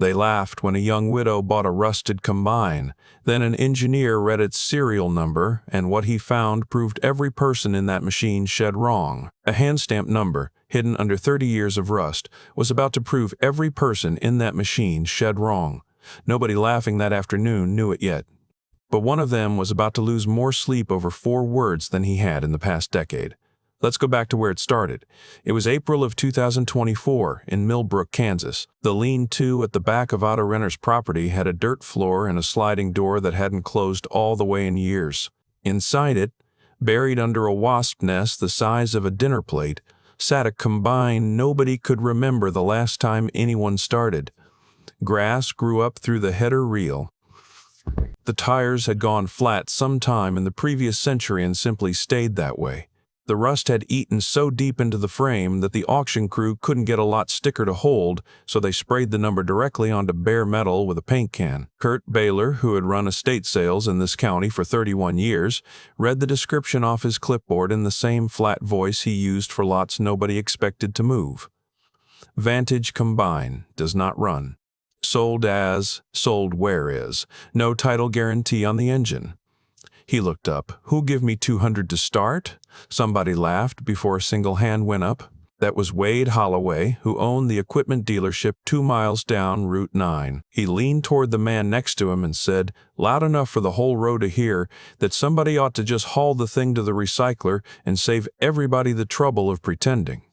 They laughed when a young widow bought a rusted combine. Then an engineer read its serial number, and what he found proved every person in that machine shed wrong. A hand-stamped number, hidden under 30 years of rust, was about to prove every person in that machine shed wrong. Nobody laughing that afternoon knew it yet. But one of them was about to lose more sleep over 4 words than he had in the past decade. Let's go back to where it started. It was April of 2024 in Millbrook, Kansas. The lean-to at the back of Otto Renner's property had a dirt floor and a sliding door that hadn't closed all the way in years. Inside it, buried under a wasp nest the size of a dinner plate, sat a combine nobody could remember the last time anyone started. Grass grew up through the header reel. The tires had gone flat sometime in the previous century and simply stayed that way. The rust had eaten so deep into the frame that the auction crew couldn't get a lot sticker to hold, so they sprayed the number directly onto bare metal with a paint can. Kurt Baylor, who had run estate sales in this county for 31 years, read the description off his clipboard in the same flat voice he used for lots nobody expected to move. Vantage Combine, does not run. Sold as, sold where is. No title guarantee on the engine. He looked up. Who'll give me $200 to start? Somebody laughed before a single hand went up. That was Wade Holloway, who owned the equipment dealership 2 miles down Route 9. He leaned toward the man next to him and said, loud enough for the whole row to hear, that somebody ought to just haul the thing to the recycler and save everybody the trouble of pretending.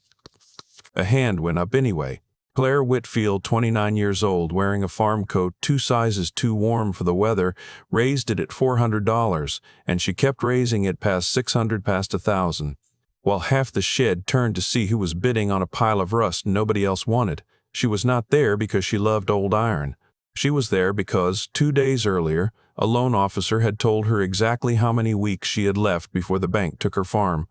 A hand went up anyway. Claire Whitfield, 29 years old, wearing a farm coat 2 sizes too warm for the weather, raised it at $400, and she kept raising it past $600, past $1,000. While half the shed turned to see who was bidding on a pile of rust nobody else wanted. She was not there because she loved old iron. She was there because, 2 days earlier, a loan officer had told her exactly how many weeks she had left before the bank took her farm.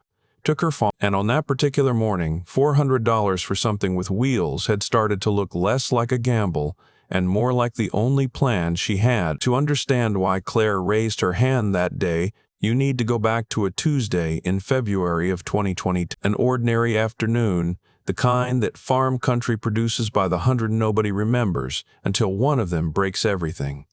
And on that particular morning, $400 for something with wheels had started to look less like a gamble and more like the only plan she had. To understand why Claire raised her hand that day, you need to go back to a Tuesday in February of 2022. An ordinary afternoon, the kind that farm country produces by the 100 nobody remembers, until one of them breaks everything.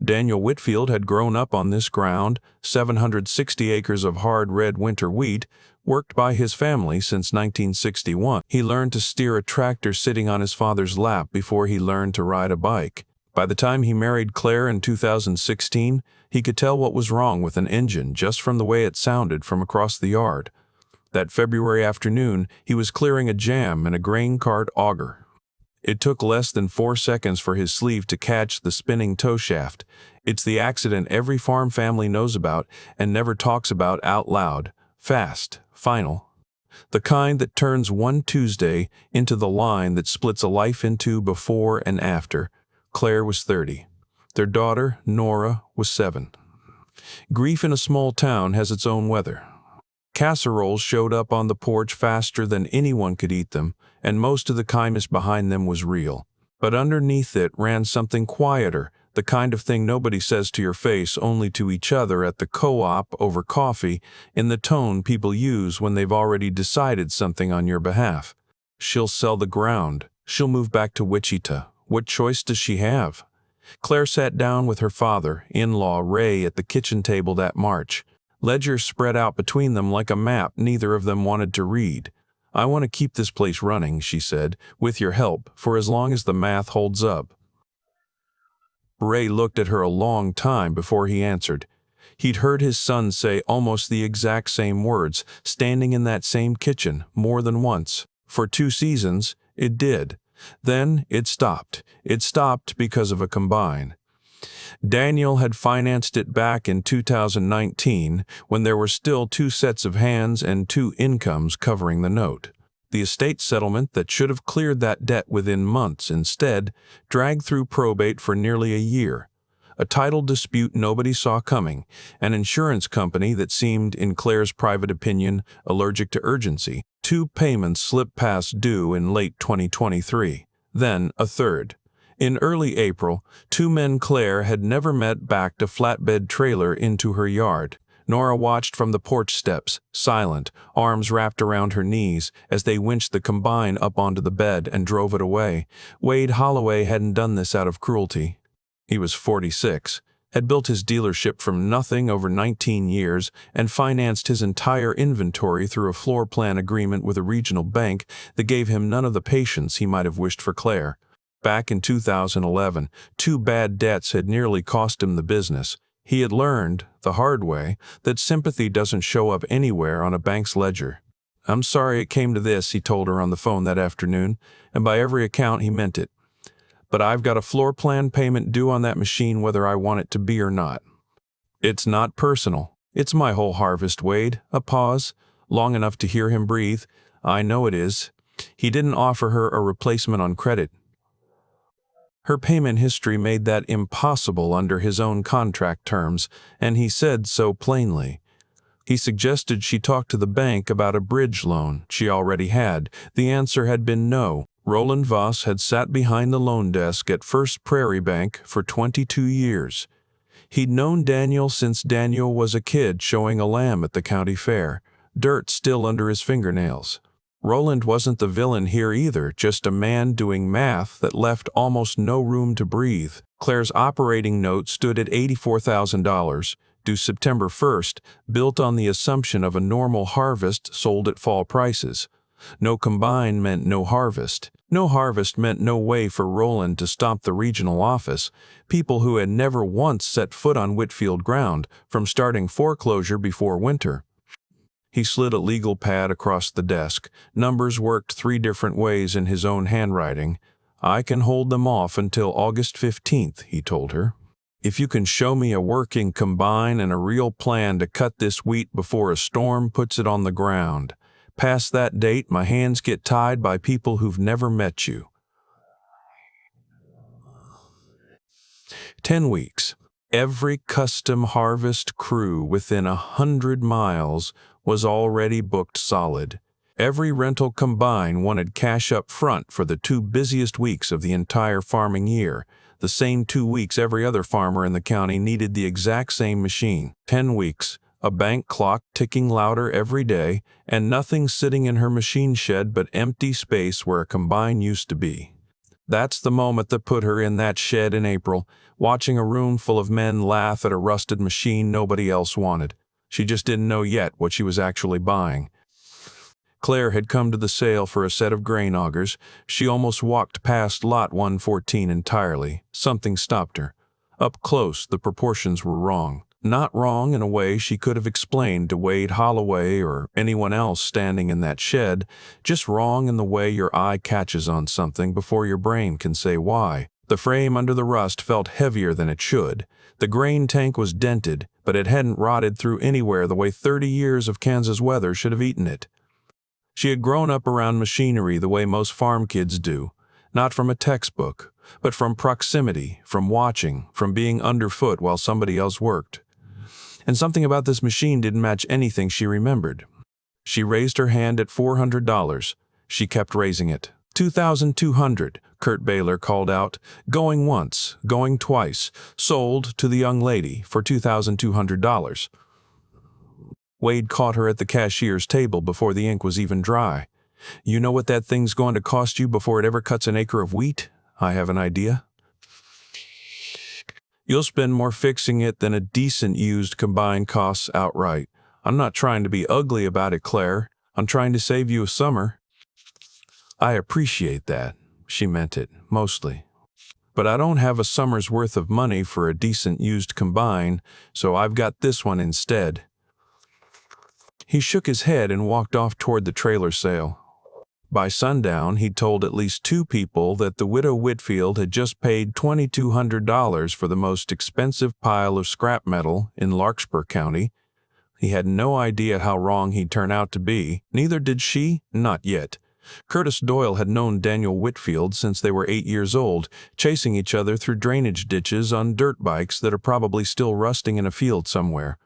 Daniel Whitfield had grown up on this ground, 760 acres of hard red winter wheat, worked by his family since 1961. He learned to steer a tractor sitting on his father's lap before he learned to ride a bike. By the time he married Claire in 2016, he could tell what was wrong with an engine just from the way it sounded from across the yard. That February afternoon, he was clearing a jam in a grain cart auger. It took less than 4 seconds for his sleeve to catch the spinning tow shaft. It's the accident every farm family knows about and never talks about out loud. Fast, final. The kind that turns one Tuesday into the line that splits a life into before and after. Claire was 30. Their daughter, Nora, was 7. Grief in a small town has its own weather. Casseroles showed up on the porch faster than anyone could eat them, and most of the kindness behind them was real. But underneath it ran something quieter, the kind of thing nobody says to your face, only to each other at the co-op over coffee, in the tone people use when they've already decided something on your behalf. She'll sell the ground. She'll move back to Wichita. What choice does she have? Claire sat down with her father, in-law Ray, at the kitchen table that March. Ledgers spread out between them like a map neither of them wanted to read. I want to keep this place running, she said, with your help, for as long as the math holds up. Ray looked at her a long time before he answered. He'd heard his son say almost the exact same words, standing in that same kitchen, more than once. For 2 seasons, it did. Then it stopped. It stopped because of a combine. Daniel had financed it back in 2019 when there were still 2 sets of hands and 2 incomes covering the note. The estate settlement that should have cleared that debt within months instead dragged through probate for nearly a year. A title dispute nobody saw coming, an insurance company that seemed, in Claire's private opinion, allergic to urgency. 2 payments slipped past due in late 2023. Then a third. In early April, 2 men Claire had never met backed a flatbed trailer into her yard. Nora watched from the porch steps, silent, arms wrapped around her knees, as they winched the combine up onto the bed and drove it away. Wade Holloway hadn't done this out of cruelty. He was 46, had built his dealership from nothing over 19 years, and financed his entire inventory through a floor plan agreement with a regional bank that gave him none of the patience he might have wished for Claire. Back in 2011, 2 bad debts had nearly cost him the business. He had learned, the hard way, that sympathy doesn't show up anywhere on a bank's ledger. "I'm sorry it came to this," he told her on the phone that afternoon, and by every account he meant it. "But I've got a floor plan payment due on that machine whether I want it to be or not." "It's not personal. It's my whole harvest, Wade." A pause, long enough to hear him breathe. "I know it is." He didn't offer her a replacement on credit. Her payment history made that impossible under his own contract terms, and he said so plainly. He suggested she talk to the bank about a bridge loan she already had. The answer had been no. Roland Voss had sat behind the loan desk at First Prairie Bank for 22 years. He'd known Daniel since Daniel was a kid showing a lamb at the county fair, dirt still under his fingernails. Roland wasn't the villain here either, just a man doing math that left almost no room to breathe. Claire's operating note stood at $84,000, due September 1st, built on the assumption of a normal harvest sold at fall prices. No combine meant no harvest. No harvest meant no way for Roland to stomp the regional office, people who had never once set foot on Whitfield ground, from starting foreclosure before winter. He slid a legal pad across the desk. Numbers worked 3 different ways in his own handwriting. "I can hold them off until August 15th, he told her. "If you can show me a working combine and a real plan to cut this wheat before a storm puts it on the ground. Past that date, my hands get tied by people who've never met you." 10 weeks. Every custom harvest crew within 100 miles was already booked solid. Every rental combine wanted cash up front for the 2 busiest weeks of the entire farming year, the same 2 weeks every other farmer in the county needed the exact same machine. 10 weeks, a bank clock ticking louder every day, and nothing sitting in her machine shed but empty space where a combine used to be. That's the moment that put her in that shed in April, watching a room full of men laugh at a rusted machine nobody else wanted. She just didn't know yet what she was actually buying. Claire had come to the sale for a set of grain augers. She almost walked past lot 114 entirely. Something stopped her. Up close, the proportions were wrong. Not wrong in a way she could have explained to Wade Holloway or anyone else standing in that shed, just wrong in the way your eye catches on something before your brain can say why. The frame under the rust felt heavier than it should. The grain tank was dented, but it hadn't rotted through anywhere the way 30 years of Kansas weather should have eaten it. She had grown up around machinery the way most farm kids do, not from a textbook, but from proximity, from watching, from being underfoot while somebody else worked. And something about this machine didn't match anything she remembered. She raised her hand at $400. She kept raising it. $2,200, Kurt Baylor called out. Going once, going twice. Sold to the young lady for $2,200. Wade caught her at the cashier's table before the ink was even dry. "You know what that thing's going to cost you before it ever cuts an acre of wheat?" "I have an idea." "You'll spend more fixing it than a decent used combine costs outright. I'm not trying to be ugly about it, Claire. I'm trying to save you a summer." "I appreciate that." She meant it, mostly. "But I don't have a summer's worth of money for a decent used combine, so I've got this one instead." He shook his head and walked off toward the trailer sale. By sundown, he'd told at least 2 people that the widow Whitfield had just paid $2,200 for the most expensive pile of scrap metal in Larkspur County. He had no idea how wrong he'd turn out to be. Neither did she, not yet. Curtis Doyle had known Daniel Whitfield since they were 8 years old, chasing each other through drainage ditches on dirt bikes that are probably still rusting in a field somewhere.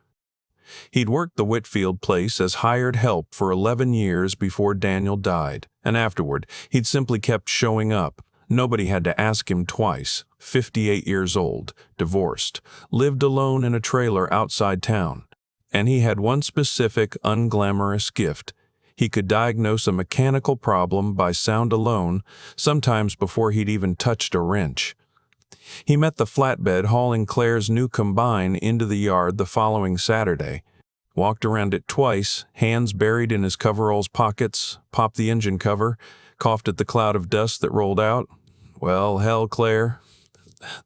He'd worked the Whitfield place as hired help for 11 years before Daniel died, and afterward he'd simply kept showing up. Nobody had to ask him twice. 58 years old, divorced, lived alone in a trailer outside town. And he had one specific, unglamorous gift. He could diagnose a mechanical problem by sound alone, sometimes before he'd even touched a wrench. He met the flatbed hauling Claire's new combine into the yard the following Saturday, walked around it twice, hands buried in his coveralls pockets, popped the engine cover, coughed at the cloud of dust that rolled out. "Well, hell, Claire."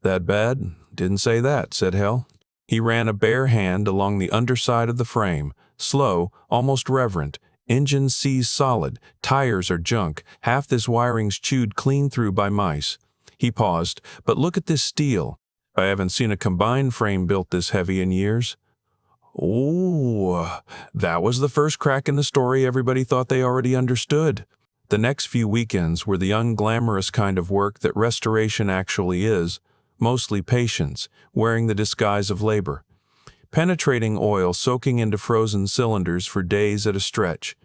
"That bad?" "Didn't say that," said Hell. He ran a bare hand along the underside of the frame, slow, almost reverent. "Engine sees solid, tires are junk, half this wiring's chewed clean through by mice." He paused. "But look at this steel. I haven't seen a combine frame built this heavy in years." Oh, that was the first crack in the story everybody thought they already understood. The next few weekends were the unglamorous kind of work that restoration actually is, mostly patience, wearing the disguise of labor. Penetrating oil soaking into frozen cylinders for days at a stretch.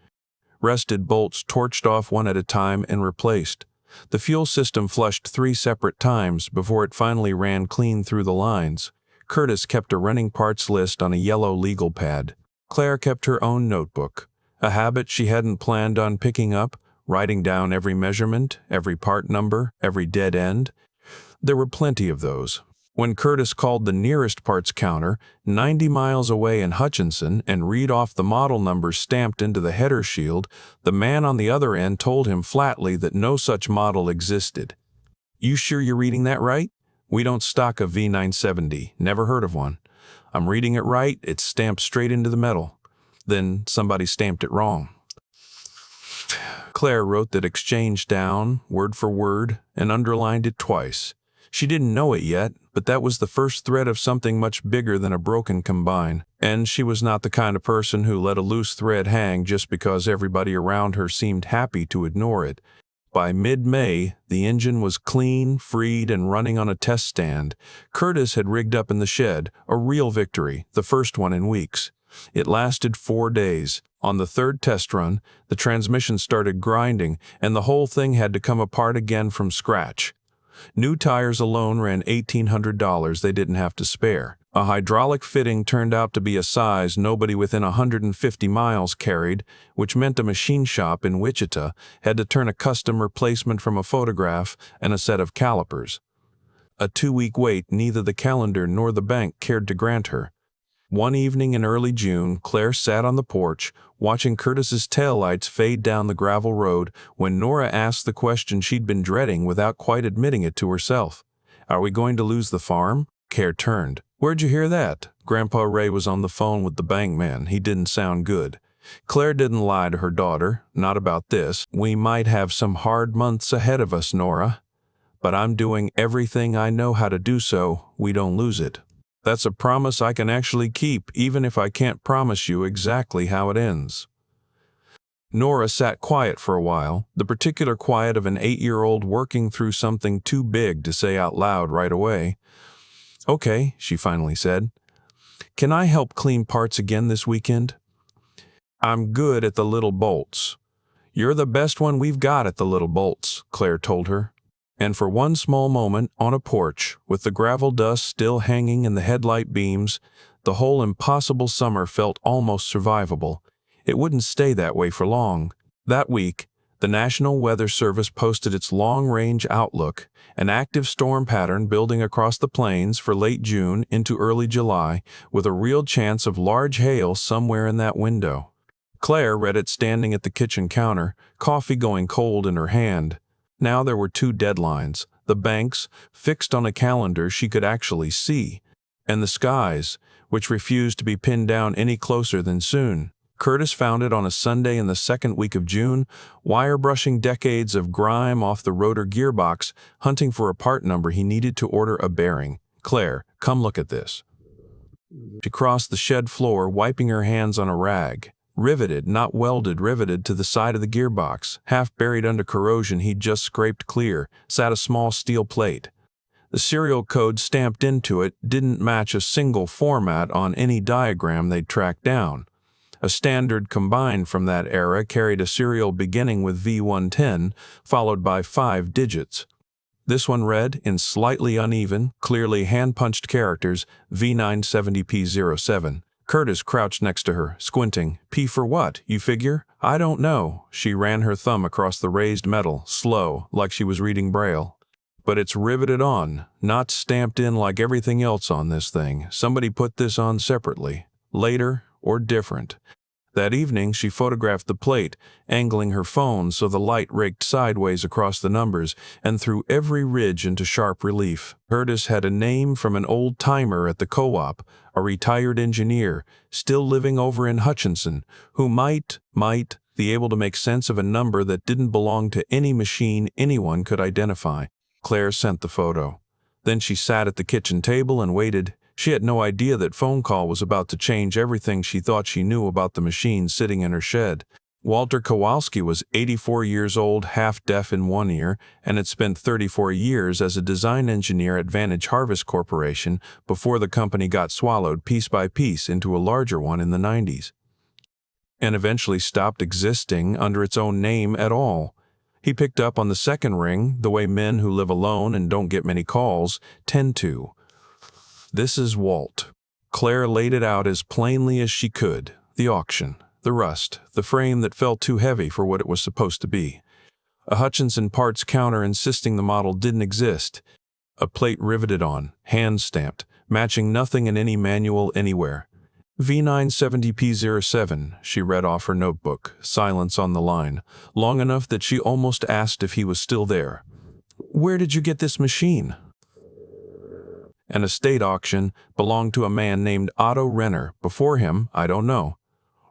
Rusted bolts torched off one at a time and replaced. The fuel system flushed 3 separate times before it finally ran clean through the lines. Curtis kept a running parts list on a yellow legal pad. Claire kept her own notebook, a habit she hadn't planned on picking up, writing down every measurement, every part number, every dead end. There were plenty of those. When Curtis called the nearest parts counter, 90 miles away in Hutchinson, and read off the model numbers stamped into the header shield, the man on the other end told him flatly that no such model existed. "You sure you're reading that right? We don't stock a V970. Never heard of one." "I'm reading it right. It's stamped straight into the metal." "Then somebody stamped it wrong." Claire wrote that exchange down, word for word, and underlined it twice. She didn't know it yet, but that was the first thread of something much bigger than a broken combine. And she was not the kind of person who let a loose thread hang just because everybody around her seemed happy to ignore it. By mid-May, the engine was clean, freed, and running on a test stand. Curtis had rigged up in the shed, a real victory, the first one in weeks. It lasted 4 days. On the 3rd test run, the transmission started grinding, and the whole thing had to come apart again from scratch. New tires alone ran $1,800 they didn't have to spare. A hydraulic fitting turned out to be a size nobody within 150 miles carried, which meant a machine shop in Wichita had to turn a custom replacement from a photograph and a set of calipers. A 2-week wait neither the calendar nor the bank cared to grant her. One evening in early June, Claire sat on the porch, watching Curtis's taillights fade down the gravel road when Nora asked the question she'd been dreading without quite admitting it to herself. "Are we going to lose the farm?" Claire turned. "Where'd you hear that?" Grandpa Ray was on the phone with the bank man. He didn't sound good. Claire didn't lie to her daughter. "Not about this. We might have some hard months ahead of us, Nora. But I'm doing everything I know how to do so we don't lose it." "That's a promise I can actually keep, even if I can't promise you exactly how it ends." Nora sat quiet for a while, the particular quiet of an 8-year-old working through something too big to say out loud right away. "Okay," she finally said. "Can I help clean parts again this weekend?" "I'm good at the little bolts." "You're the best one we've got at the little bolts," Claire told her. And for one small moment, on a porch, with the gravel dust still hanging in the headlight beams, the whole impossible summer felt almost survivable. It wouldn't stay that way for long. That week, the National Weather Service posted its long-range outlook, an active storm pattern building across the plains for late June into early July, with a real chance of large hail somewhere in that window. Claire read it standing at the kitchen counter, coffee going cold in her hand. Now there were 2 deadlines, the bank's, fixed on a calendar she could actually see, and the sky's, which refused to be pinned down any closer than soon. Curtis found it on a Sunday in the 2nd week of June, wire-brushing decades of grime off the rotor gearbox, hunting for a part number he needed to order a bearing. "Claire, come look at this." She crossed the shed floor, wiping her hands on a rag. Riveted, not welded, riveted to the side of the gearbox, half buried under corrosion he'd just scraped clear, sat a small steel plate. The serial code stamped into it didn't match a single format on any diagram they'd tracked down. A standard combine from that era carried a serial beginning with V110, followed by 5 digits. This one read, in slightly uneven, clearly hand-punched characters, V970P07. Curtis crouched next to her, squinting. P for what, you figure? I don't know. She ran her thumb across the raised metal, slow, like she was reading Braille. But it's riveted on, not stamped in like everything else on this thing. Somebody put this on separately, later, or different. That evening, she photographed the plate, angling her phone so the light raked sideways across the numbers and threw every ridge into sharp relief. Curtis had a name from an old-timer at the co-op, a retired engineer, still living over in Hutchinson, who might be able to make sense of a number that didn't belong to any machine anyone could identify. Claire sent the photo. Then she sat at the kitchen table and waited. She had no idea that phone call was about to change everything she thought she knew about the machine sitting in her shed. Walter Kowalski was 84 years old, half-deaf in one ear, and had spent 34 years as a design engineer at Vantage Harvest Corporation before the company got swallowed piece by piece into a larger one in the 90s, and eventually stopped existing under its own name at all. He picked up on the second ring, the way men who live alone and don't get many calls tend to. This is Walt. Claire laid it out as plainly as she could. The auction, the rust, the frame that felt too heavy for what it was supposed to be. A Hutchinson parts counter insisting the model didn't exist. A plate riveted on, hand-stamped, matching nothing in any manual anywhere. V970P07, she read off her notebook, silence on the line, long enough that she almost asked if he was still there. Where did you get this machine? An estate auction belonged to a man named Otto Renner. Before him, I don't know.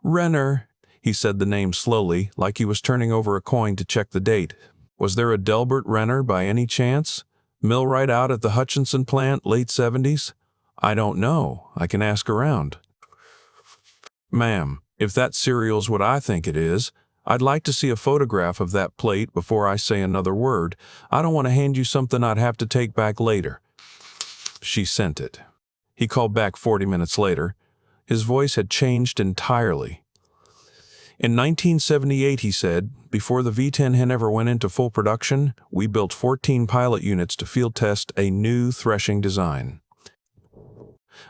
Renner, he said the name slowly, like he was turning over a coin to check the date. Was there a Delbert Renner by any chance? Millwright out at the Hutchinson plant, late 70s? I don't know. I can ask around. Ma'am, if that serial's what I think it is, I'd like to see a photograph of that plate before I say another word. I don't want to hand you something I'd have to take back later. She sent it. He called back 40 minutes later. His voice had changed entirely. In 1978, he said, before the V10 ever went into full production, we built 14 pilot units to field test a new threshing design.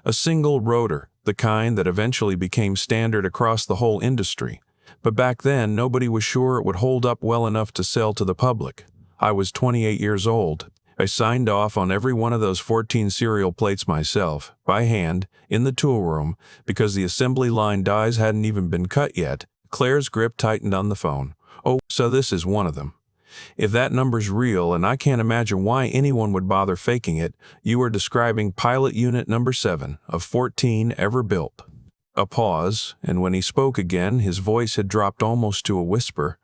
A single rotor, the kind that eventually became standard across the whole industry. But back then, nobody was sure it would hold up well enough to sell to the public. I was 28 years old. I signed off on every one of those 14 serial plates myself, by hand, in the tool room, because the assembly line dies hadn't even been cut yet. Claire's grip tightened on the phone. Oh, so this is one of them. If that number's real, and I can't imagine why anyone would bother faking it, you are describing pilot unit number 7 of 14 ever built. A pause, and when he spoke again, his voice had dropped almost to a whisper.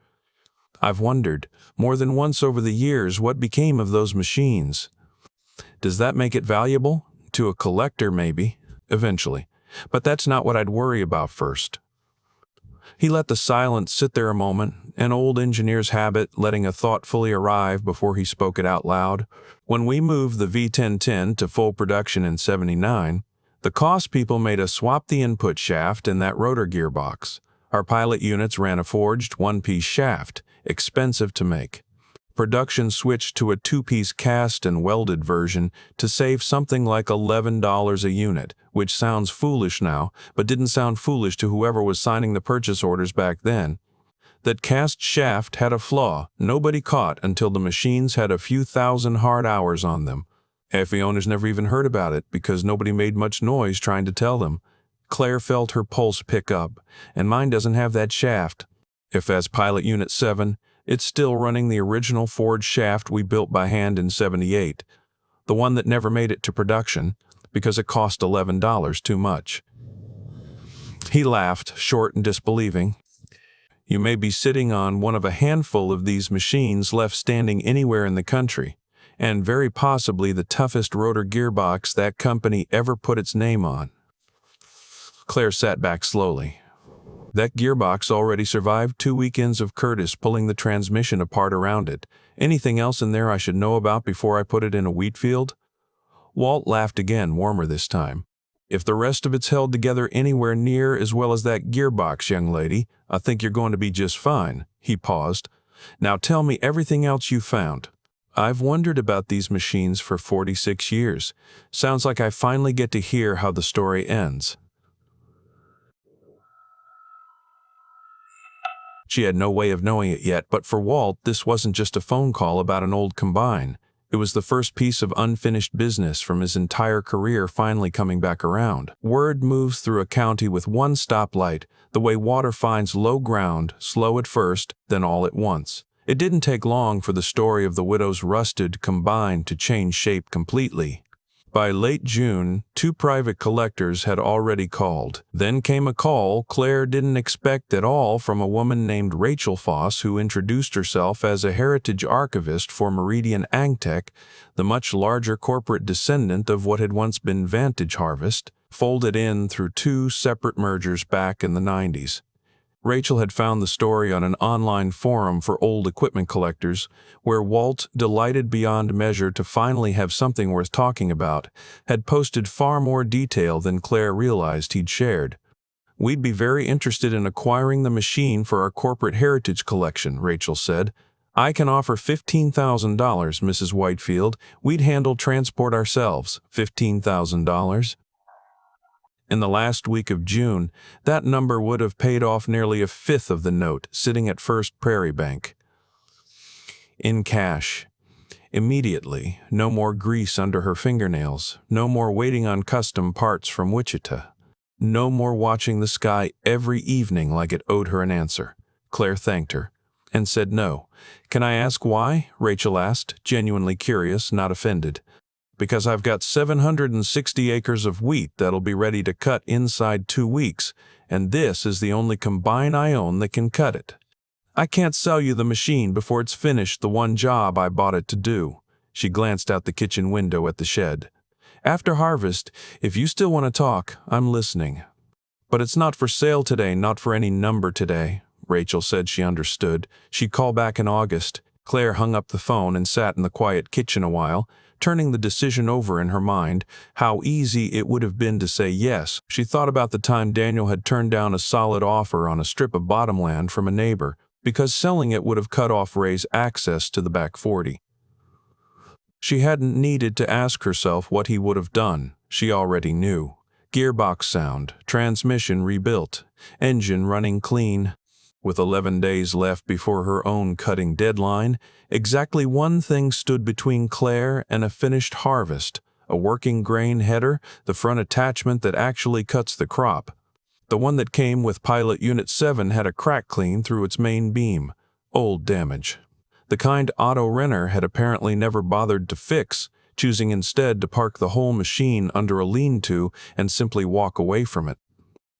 I've wondered, more than once over the years, what became of those machines. Does that make it valuable? To a collector, maybe. Eventually. But that's not what I'd worry about first. He let the silence sit there a moment, an old engineer's habit, letting a thought fully arrive before he spoke it out loud. When we moved the V1010 to full production in '79, the cost people made us swap the input shaft and that rotor gearbox. Our pilot units ran a forged one-piece shaft, expensive to make. Production switched to a two-piece cast and welded version to save something like $11 a unit, which sounds foolish now, but didn't sound foolish to whoever was signing the purchase orders back then. That cast shaft had a flaw nobody caught until the machines had a few thousand hard hours on them. Half the owners never even heard about it because nobody made much noise trying to tell them. Claire felt her pulse pick up, and mine doesn't have that shaft. If that's Pilot Unit 7, it's still running the original forged shaft we built by hand in '78, the one that never made it to production because it cost $11 too much. He laughed, short and disbelieving. You may be sitting on one of a handful of these machines left standing anywhere in the country, and very possibly the toughest rotor gearbox that company ever put its name on. Claire sat back slowly. That gearbox already survived 2 weekends of Curtis pulling the transmission apart around it. Anything else in there I should know about before I put it in a wheat field? Walt laughed again, warmer this time. If the rest of it's held together anywhere near as well as that gearbox, young lady, I think you're going to be just fine. He paused. Now tell me everything else you found. I've wondered about these machines for 46 years. Sounds like I finally get to hear how the story ends. She had no way of knowing it yet, but for Walt, this wasn't just a phone call about an old combine. It was the first piece of unfinished business from his entire career finally coming back around. Word moves through a county with one stoplight, the way water finds low ground, slow at first, then all at once. It didn't take long for the story of the widow's rusted combine to change shape completely. By late June, 2 private collectors had already called. Then came a call Claire didn't expect at all from a woman named Rachel Foss, who introduced herself as a heritage archivist for Meridian Angtech, the much larger corporate descendant of what had once been Vantage Harvest, folded in through 2 separate mergers back in the 90s. Rachel had found the story on an online forum for old equipment collectors, where Walt, delighted beyond measure to finally have something worth talking about, had posted far more detail than Claire realized he'd shared. "We'd be very interested in acquiring the machine for our corporate heritage collection," Rachel said. "I can offer $15,000, Mrs. Whitfield. We'd handle transport ourselves." $15,000? In the last week of June, that number would have paid off nearly a fifth of the note sitting at First Prairie Bank. In cash. Immediately, no more grease under her fingernails, no more waiting on custom parts from Wichita, no more watching the sky every evening like it owed her an answer. Claire thanked her and said no. "Can I ask why?" Rachel asked, genuinely curious, not offended. "Because I've got 760 acres of wheat that'll be ready to cut inside 2 weeks, and this is the only combine I own that can cut it. I can't sell you the machine before it's finished the one job I bought it to do." She glanced out the kitchen window at the shed. "After harvest, if you still want to talk, I'm listening." "But it's not for sale today, not for any number today." Rachel said she understood. She'd call back in August. Claire hung up the phone and sat in the quiet kitchen a while, turning the decision over in her mind. How easy it would have been to say yes. She thought about the time Daniel had turned down a solid offer on a strip of bottomland from a neighbor, because selling it would have cut off Ray's access to the back 40. She hadn't needed to ask herself what he would have done. She already knew. Gearbox sound, transmission rebuilt, engine running clean. With 11 days left before her own cutting deadline, exactly one thing stood between Claire and a finished harvest: a working grain header, the front attachment that actually cuts the crop. The one that came with Pilot Unit 7 had a crack clean through its main beam. Old damage. The kind Otto Renner had apparently never bothered to fix, choosing instead to park the whole machine under a lean-to and simply walk away from it.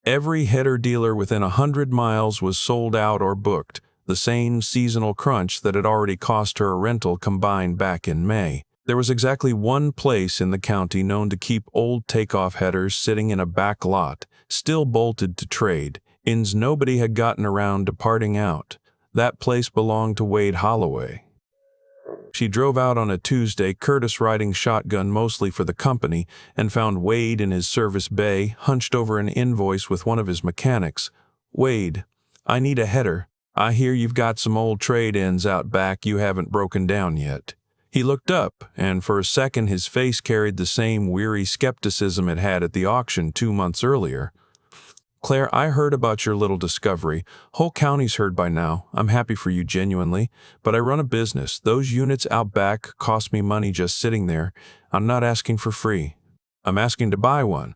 Every header dealer within 100 miles was sold out or booked, the same seasonal crunch that had already cost her a rental combined back in May. There was exactly one place in the county known to keep old takeoff headers sitting in a back lot, still bolted to trade, ins nobody had gotten around to parting out. That place belonged to Wade Holloway. She drove out on a Tuesday, Curtis riding shotgun mostly for the company, and found Wade in his service bay, hunched over an invoice with one of his mechanics. "Wade, I need a header. I hear you've got some old trade-ins out back you haven't broken down yet." He looked up, and for a second his face carried the same weary skepticism it had at the auction 2 months earlier. "Claire, I heard about your little discovery. Whole county's heard by now. I'm happy for you, genuinely. But I run a business. Those units out back cost me money just sitting there. I'm not asking for free. I'm asking to buy one."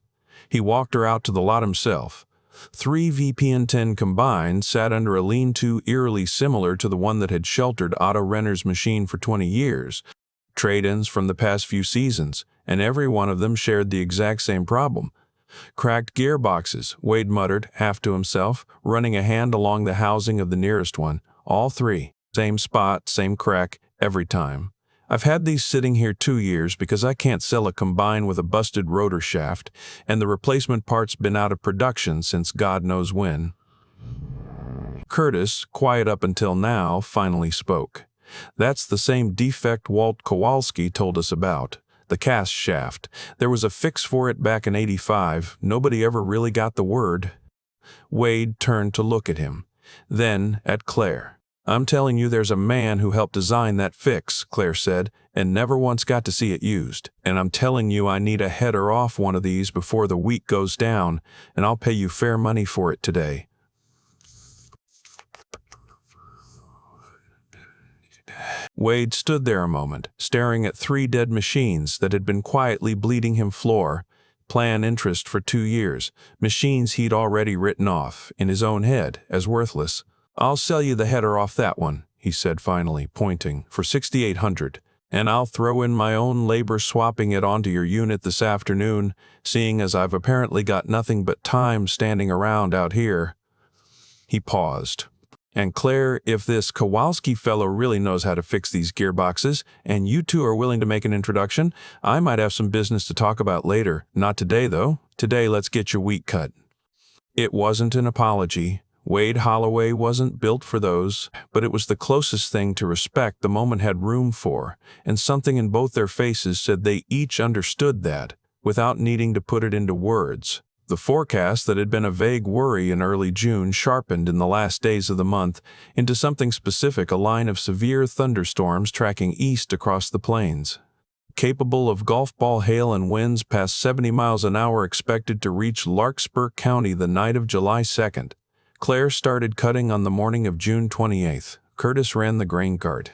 He walked her out to the lot himself. 3 VPN-10 combined sat under a lean-to eerily similar to the one that had sheltered Otto Renner's machine for 20 years. Trade-ins from the past few seasons, and every one of them shared the exact same problem. "Cracked gearboxes," Wade muttered, half to himself, running a hand along the housing of the nearest one. "All 3. Same spot, same crack, every time. I've had these sitting here 2 years because I can't sell a combine with a busted rotor shaft, and the replacement part's been out of production since God knows when." Curtis, quiet up until now, finally spoke. "That's the same defect Walt Kowalski told us about. The cast shaft. There was a fix for it back in '85. Nobody ever really got the word." Wade turned to look at him, then at Claire. "I'm telling you there's a man who helped design that fix," Claire said, "and never once got to see it used. And I'm telling you I need a header off one of these before the week goes down, and I'll pay you fair money for it today." Wade stood there a moment, staring at 3 dead machines that had been quietly bleeding him floor. Plan interest for 2 years, machines he'd already written off, in his own head, as worthless. "I'll sell you the header off that one," he said finally, pointing, "for $6,800. And I'll throw in my own labor swapping it onto your unit this afternoon, seeing as I've apparently got nothing but time standing around out here." He paused. "And Claire, if this Kowalski fellow really knows how to fix these gearboxes, and you two are willing to make an introduction, I might have some business to talk about later. Not today, though. Today, let's get your wheat cut." It wasn't an apology. Wade Holloway wasn't built for those, but it was the closest thing to respect the moment had room for, and something in both their faces said they each understood that, without needing to put it into words. The forecast that had been a vague worry in early June sharpened in the last days of the month into something specific, a line of severe thunderstorms tracking east across the plains. Capable of golf ball hail and winds past 70 miles an hour expected to reach Larkspur County the night of July 2nd. Claire started cutting on the morning of June 28th. Curtis ran the grain cart.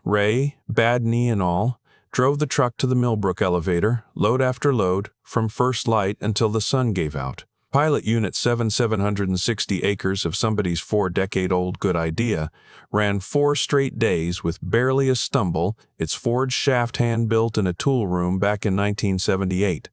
Ray, bad knee and all, drove the truck to the Millbrook elevator, load after load, from first light until the sun gave out. Pilot Unit 7, 760 acres of somebody's 4-decade-old good idea, ran 4 straight days with barely a stumble, its forged shaft hand-built in a tool room back in 1978.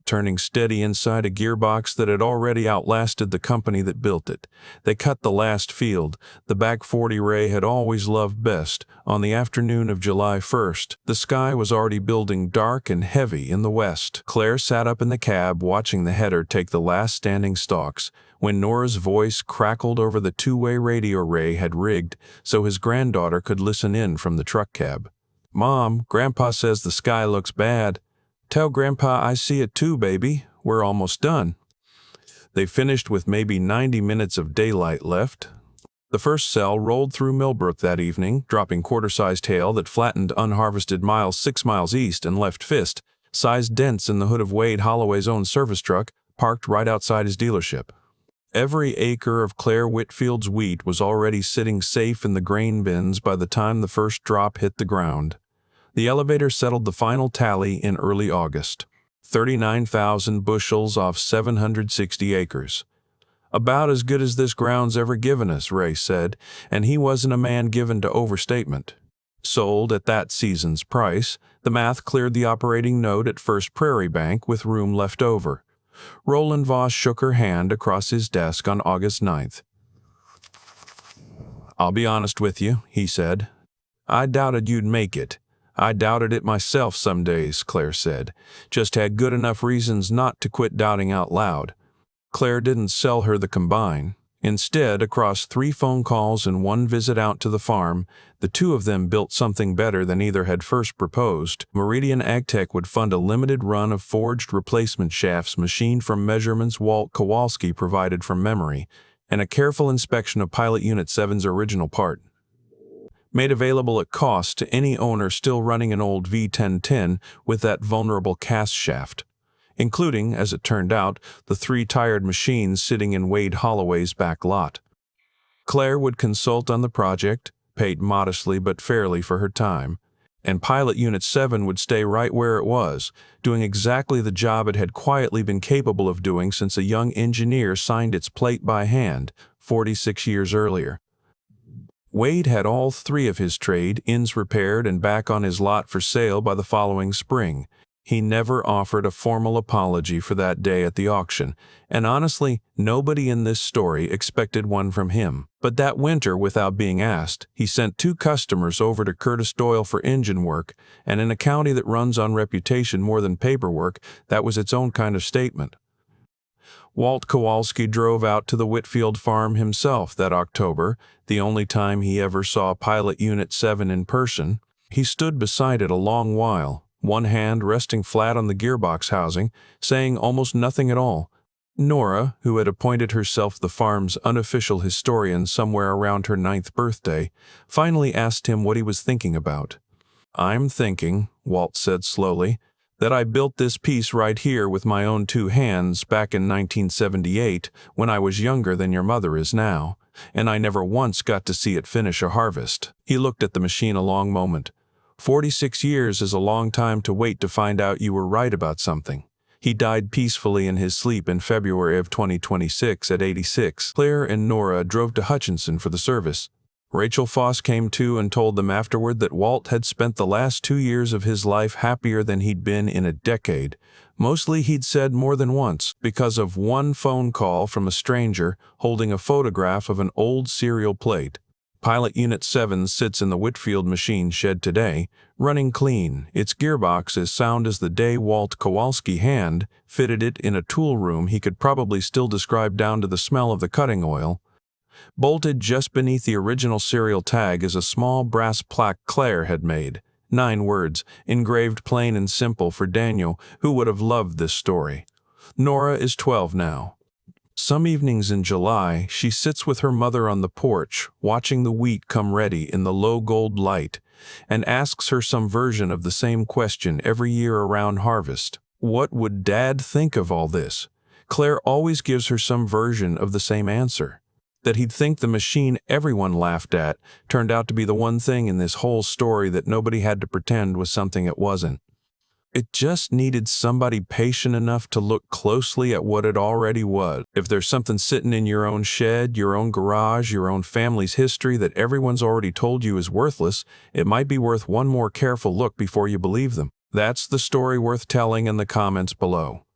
Turning steady inside a gearbox that had already outlasted the company that built it. They cut the last field, the back 40 Ray had always loved best. On the afternoon of July 1st, the sky was already building dark and heavy in the west. Claire sat up in the cab watching the header take the last standing stalks, when Nora's voice crackled over the 2-way radio Ray had rigged so his granddaughter could listen in from the truck cab. "Mom, Grandpa says the sky looks bad. Tell Grandpa I see it too, baby. We're almost done." They finished with maybe 90 minutes of daylight left. The first cell rolled through Millbrook that evening, dropping quarter-sized hail that flattened unharvested miles 6 miles east and left fist-sized dents in the hood of Wade Holloway's own service truck, parked right outside his dealership. Every acre of Claire Whitfield's wheat was already sitting safe in the grain bins by the time the first drop hit the ground. The elevator settled the final tally in early August. 39,000 bushels off 760 acres. "About as good as this ground's ever given us," Ray said, and he wasn't a man given to overstatement. Sold at that season's price, the math cleared the operating note at First Prairie Bank with room left over. Roland Voss shook her hand across his desk on August 9th. "I'll be honest with you," he said. "I doubted you'd make it. I doubted it myself some days," Claire said. "Just had good enough reasons not to quit doubting out loud." Claire didn't sell her the combine. Instead, across 3 phone calls and 1 visit out to the farm, the 2 of them built something better than either had first proposed. Meridian AgTech would fund a limited run of forged replacement shafts machined from measurements Walt Kowalski provided from memory, and a careful inspection of Pilot Unit 7's original part. Made available at cost to any owner still running an old V1010 with that vulnerable cast shaft, including, as it turned out, the 3 tired machines sitting in Wade Holloway's back lot. Claire would consult on the project, paid modestly but fairly for her time, and Pilot Unit 7 would stay right where it was, doing exactly the job it had quietly been capable of doing since a young engineer signed its plate by hand 46 years earlier. Wade had all 3 of his trade ins repaired and back on his lot for sale by the following spring. He never offered a formal apology for that day at the auction, and honestly, nobody in this story expected one from him. But that winter, without being asked, he sent 2 customers over to Curtis Doyle for engine work, and in a county that runs on reputation more than paperwork, that was its own kind of statement. Walt Kowalski drove out to the Whitfield farm himself that October, the only time he ever saw Pilot Unit 7 in person. He stood beside it a long while, one hand resting flat on the gearbox housing, saying almost nothing at all. Nora, who had appointed herself the farm's unofficial historian somewhere around her 9th birthday, finally asked him what he was thinking about. "I'm thinking," Walt said slowly, "that I built this piece right here with my own 2 hands back in 1978 when I was younger than your mother is now. and I never once got to see it finish a harvest." He looked at the machine a long moment. 46 years is a long time to wait to find out you were right about something. He died peacefully in his sleep in February of 2026 at 86. Claire and Nora drove to Hutchinson for the service. Rachel Foss came to and told them afterward that Walt had spent the last 2 years of his life happier than he'd been in a decade. Mostly, he'd said, more than once, because of one phone call from a stranger holding a photograph of an old cereal plate. Pilot Unit 7 sits in the Whitfield machine shed today, running clean, its gearbox as sound as the day Walt Kowalski hand fitted it in a tool room he could probably still describe down to the smell of the cutting oil. Bolted just beneath the original serial tag is a small brass plaque Claire had made. 9 words, engraved plain and simple for Daniel, who would have loved this story. Nora is 12 now. Some evenings in July, she sits with her mother on the porch, watching the wheat come ready in the low gold light, and asks her some version of the same question every year around harvest. What would Dad think of all this? Claire always gives her some version of the same answer. That he'd think the machine everyone laughed at turned out to be the one thing in this whole story that nobody had to pretend was something it wasn't. It just needed somebody patient enough to look closely at what it already was. If there's something sitting in your own shed, your own garage, your own family's history that everyone's already told you is worthless, it might be worth one more careful look before you believe them. That's the story worth telling in the comments below.